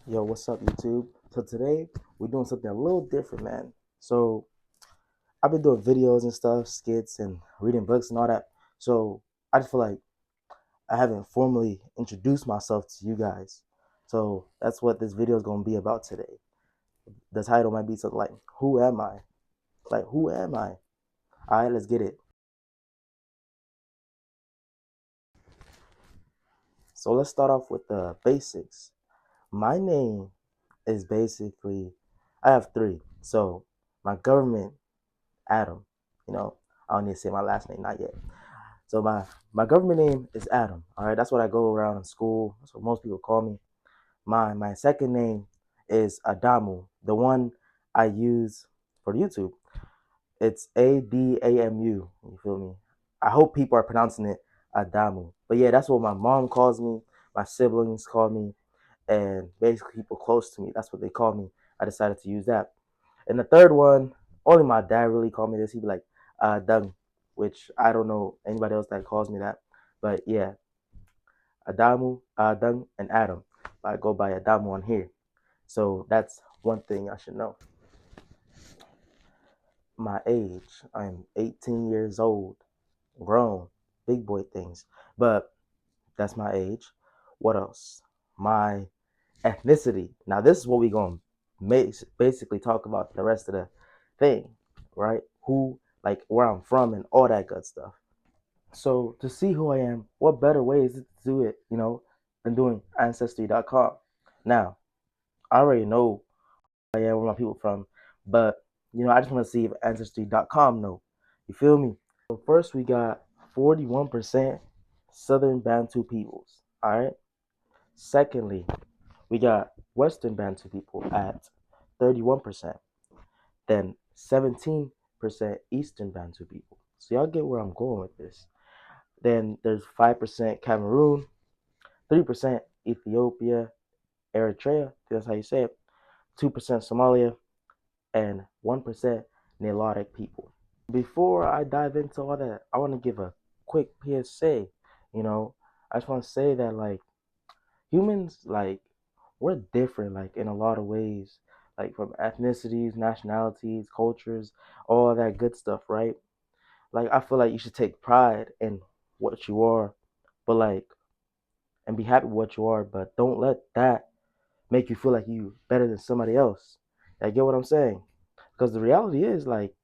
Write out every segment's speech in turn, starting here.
Yo, what's up, YouTube? So today we're doing something a little different, man. So I've been doing videos and stuff, skits and reading books and all that. So I just feel like I haven't formally introduced myself to you guys. So that's what this video is gonna be about today. The title might be something like "Who am I?" Like, who am I? All right, let's get it. So let's start off with the basics. My name is basically I have three. So my government Adam. You know, I don't need to say my last name, not yet. So my government name is Adam. All right, that's what I go around in school. That's what most people call me. My second name is Adamu, the one I use for YouTube. It's Adamu. You feel me? I hope people are pronouncing it Adamu. But yeah, that's what my mom calls me. My siblings call me, and basically people close to me. That's what they call me. I decided to use that. And the third one, only my dad really called me this. He'd be like, Dung, which I don't know anybody else that calls me that. But yeah, Adamu, Dung, and Adam. I go by Adamu on here. So that's one thing I should know. My age, I'm 18 years old, grown, big boy things. But that's my age. What else? My ethnicity. Now, this is what we're going to basically talk about the rest of the thing, right? Who, like, where I'm from and all that good stuff. So, to see who I am, what better way is it to do it, than doing Ancestry.com? Now, I already know who I am, where my people from, but, I just want to see if Ancestry.com know. You feel me? So, first, we got 41% Southern Bantu peoples, all right? Secondly, we got Western Bantu people at 31%, then 17% Eastern Bantu people. So y'all get where I'm going with this. Then there's 5% Cameroon, 3% Ethiopia, Eritrea, that's how you say it, 2% Somalia, and 1% Nilotic people. Before I dive into all that, I want to give a quick PSA. I just want to say that, like, humans, like, we're different, like, in a lot of ways, like, from ethnicities, nationalities, cultures, all that good stuff, right? Like, I feel like you should take pride in what you are, but, like, and be happy with what you are, but don't let that make you feel like you better than somebody else. I get what I'm saying? Because the reality is, like,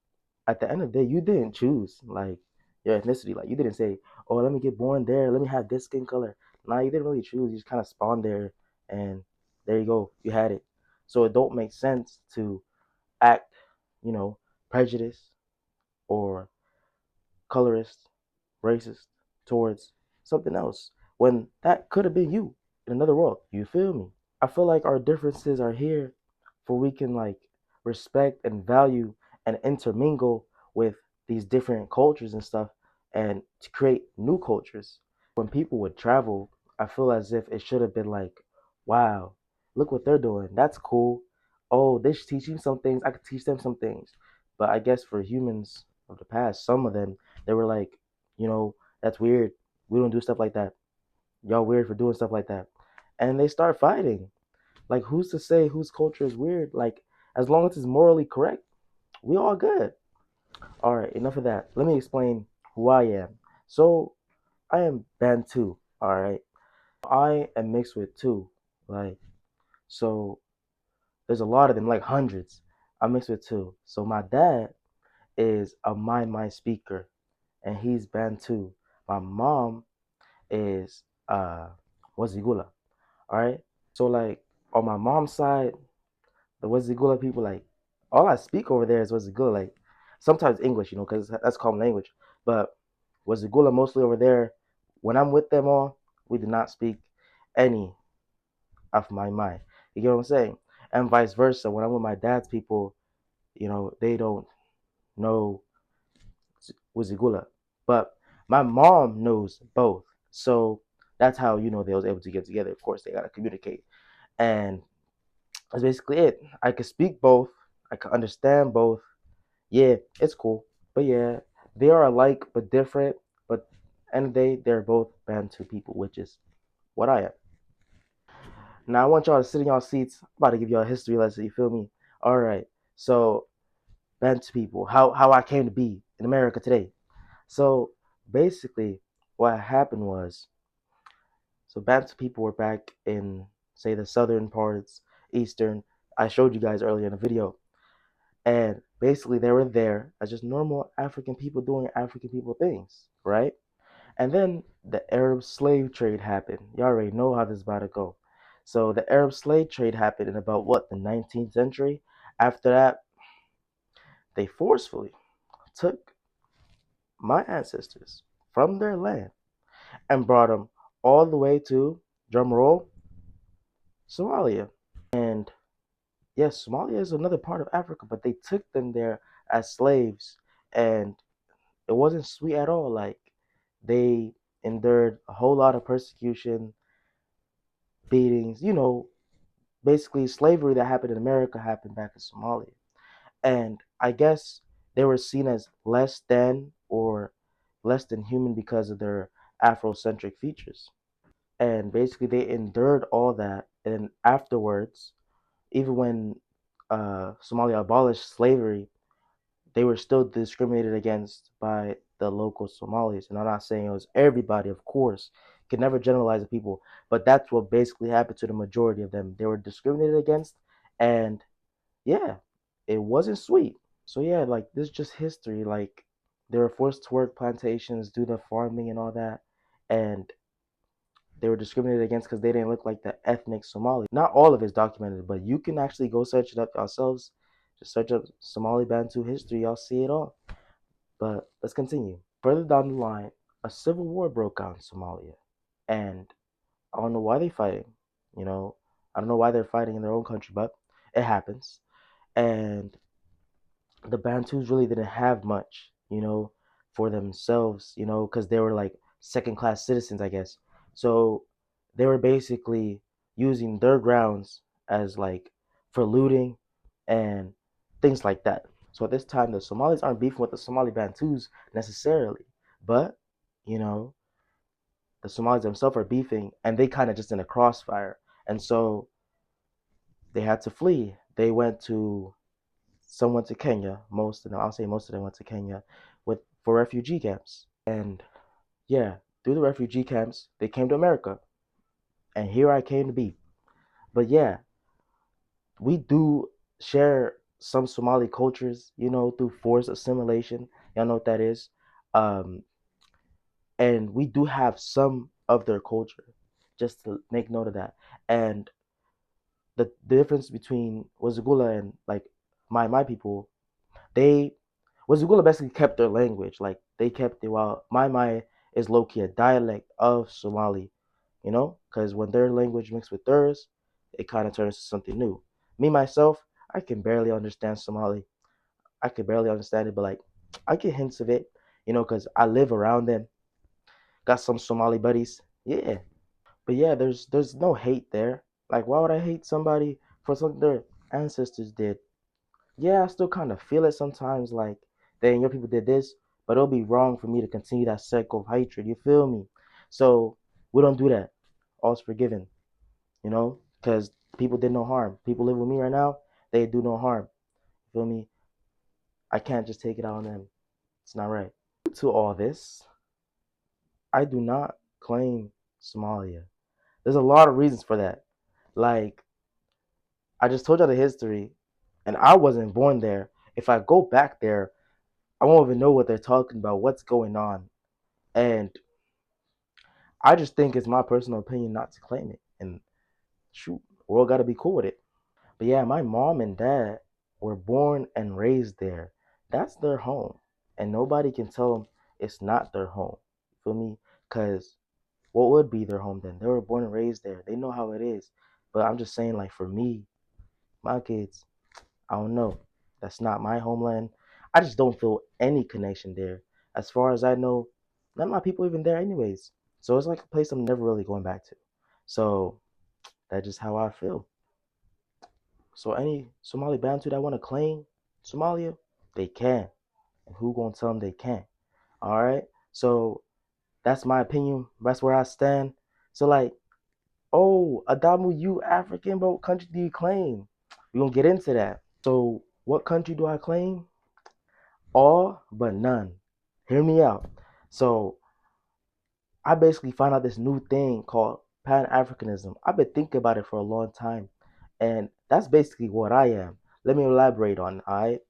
at the end of the day, you didn't choose, like, your ethnicity. Like, you didn't say, oh, let me get born there, let me have this skin color. Nah, you didn't really choose. You just kind of spawned there, and there you go, you had it. So it don't make sense to act, you know, prejudiced or colorist, racist towards something else when that could have been you in another world. You feel me? I feel like our differences are here for we can, like, respect and value and intermingle with these different cultures and stuff and to create new cultures. When people would travel, I feel as if it should have been like, wow, look what they're doing. That's cool. Oh, they're teaching some things. I could teach them some things. But I guess for humans of the past, some of them, they were like, that's weird. We don't do stuff like that. Y'all weird for doing stuff like that. And they start fighting. Like, who's to say whose culture is weird? Like, as long as it's morally correct, we all good. All right, enough of that. Let me explain who I am. So, I am Bantu. All right, I am mixed with two. Like, so there's a lot of them, like hundreds. I'm mixed with two. So my dad is a my speaker, and he's Bantu. My mom is Wazigula. All right. So, like, on my mom's side, the Wazigula people, like, all I speak over there is Wazigula. Like, sometimes English, because that's common language. But Wazigula mostly over there. When I'm with them all, we do not speak any of my mind. You get what I'm saying? And vice versa. When I'm with my dad's people, they don't know Wazigula. But my mom knows both. So that's how, they was able to get together. Of course, they got to communicate. And that's basically it. I can speak both. I can understand both. Yeah, it's cool. But yeah, they are alike but different. But end of the day, they're both Bantu people, which is what I am. Now I want y'all to sit in y'all seats. I'm about to give y'all a history lesson. You feel me? All right. So Bantu people, how I came to be in America today. So basically, what happened was, so Bantu people were back in, say, the southern parts, eastern. I showed you guys earlier in the video, and basically they were there as just normal African people doing African people things, right? And then the Arab slave trade happened. You already know how this is about to go. So the Arab slave trade happened in about what, the 19th century. After that, they forcefully took my ancestors from their land and brought them all the way to, drum roll, Somalia. And yes, Somalia is another part of Africa, but they took them there as slaves, and it wasn't sweet at all. Like, they endured a whole lot of persecution, beatings, basically slavery that happened in America happened back in Somalia. And I guess they were seen as less than, or less than human, because of their Afrocentric features. And basically they endured all that, and afterwards, even when Somalia abolished slavery, they were still discriminated against by the local Somalis. And I'm not saying it was everybody, of course. Could never generalize the people, but that's what basically happened to the majority of them. They were discriminated against, and yeah, it wasn't sweet. So yeah, like, this is just history. Like, they were forced to work plantations, do the farming and all that, and they were discriminated against because they didn't look like the ethnic Somali. Not all of it's documented, but you can actually go search it up yourselves. Just search up Somali Bantu history, y'all see it all. But let's continue. Further down the line, a civil war broke out in Somalia, and I don't know why they're fighting. You know, I don't know why they're fighting in their own country, but it happens. And the Bantus really didn't have much, for themselves, because they were like second class citizens, I guess. So they were basically using their grounds as, like, for looting and things like that. So at this time, the Somalis aren't beefing with the Somali Bantus necessarily, but, you know, the Somalis themselves are beefing, and they kind of just in a crossfire. And so they had to flee. They went to Some went to Kenya. Most of them, I'll say most of them went to Kenya for refugee camps. And yeah, through the refugee camps, they came to America. And here I came to be. But yeah, we do share some Somali cultures, through forced assimilation. Y'all know what that is. Um, and we do have some of their culture, just to make note of that. And the difference between Wazagula and, like, my people, they Wazugula basically kept their language. Like, they kept it, while my is low key a dialect of Somali, because when their language mixed with theirs, it kind of turns to something new. Me myself, I can barely understand Somali. I can barely understand it, but, like, I get hints of it, because I live around them. Got some Somali buddies. Yeah. But yeah, there's no hate there. Like, why would I hate somebody for something their ancestors did? Yeah, I still kind of feel it sometimes, like, dang, your people did this, but it'll be wrong for me to continue that cycle of hatred. You feel me? So we don't do that. All's forgiven, because people did no harm. People live with me right now, they do no harm. You feel me? I can't just take it out on them. It's not right. To all this, I do not claim Somalia. There's a lot of reasons for that. Like, I just told you the history, and I wasn't born there. If I go back there, I won't even know what they're talking about, what's going on. And I just think it's my personal opinion not to claim it. And shoot, the world got to be cool with it. But yeah, my mom and dad were born and raised there. That's their home. And nobody can tell them it's not their home. You feel me? Because what would be their home then? They were born and raised there. They know how it is. But I'm just saying, like, for me, my kids, I don't know. That's not my homeland. I just don't feel any connection there. As far as I know, none of my people even there anyways. So it's like a place I'm never really going back to. So that's just how I feel. So any Somali Bantu that want to claim Somalia, they can. And who gonna tell them they can't? All right. So that's my opinion. That's where I stand. So, like, Oh, Adamu, you African, but what country do you claim? We're gonna get into that. So, what country do I claim? All but none. Hear me out. So, I basically found out this new thing called Pan Africanism. I've been thinking about it for a long time, and that's basically what I am. Let me elaborate on it, alright?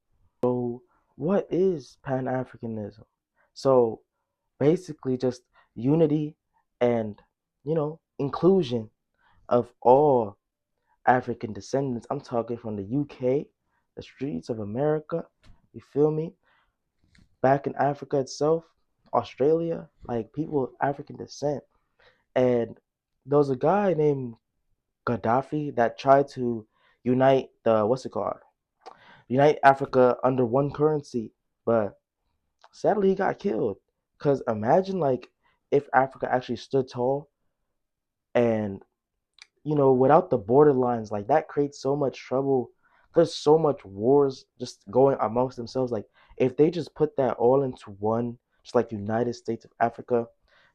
So, what is Pan Africanism? So, basically, just unity and, inclusion of all African descendants. I'm talking from the UK, the streets of America, you feel me? Back in Africa itself, Australia, like people of African descent. And there was a guy named Gaddafi that tried to unite the, what's it called? Unite Africa under one currency. But sadly, he got killed. Because imagine, like, if Africa actually stood tall and without the borderlines, like that creates so much trouble. There's so much wars just going amongst themselves. Like if they just put that all into one, just like United States of Africa,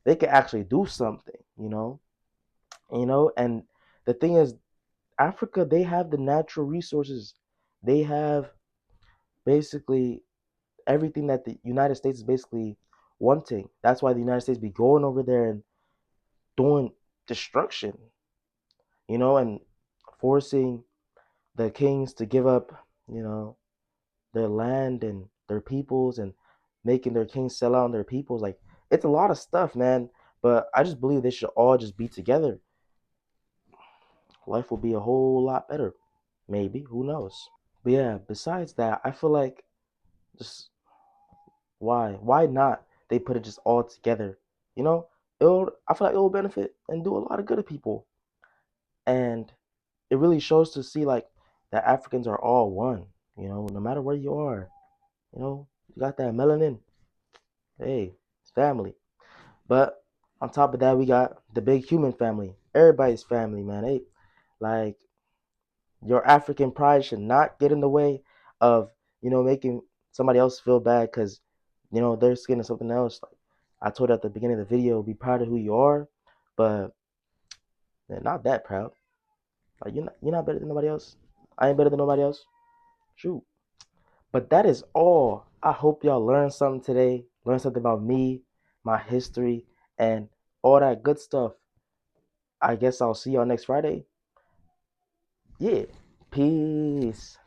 they could actually do something. And the thing is, Africa, they have the natural resources. They have basically everything that the United States is basically wanting. That's why the United States be going over there and doing destruction, and forcing the kings to give up, you know, their land and their peoples and making their kings sell out on their peoples. Like it's a lot of stuff, man. But I just believe they should all just be together. Life will be a whole lot better. Maybe. Who knows? But yeah, besides that, I feel like just why? Why not? They put it just all together. You know? I feel like it will benefit and do a lot of good to people. And it really shows to see like that Africans are all one, no matter where you are. You got that melanin. Hey, it's family. But on top of that, we got the big human family. Everybody's family, man. Hey, like your African pride should not get in the way of, making somebody else feel bad because, they're skin is something else. Like I told you at the beginning of the video, be proud of who you are, but man, not that proud. Like you're not better than nobody else. I ain't better than nobody else. Shoot. But that is all. I hope y'all learned something today. Learn something about me, my history, and all that good stuff. I guess I'll see y'all next Friday. Yeah. Peace.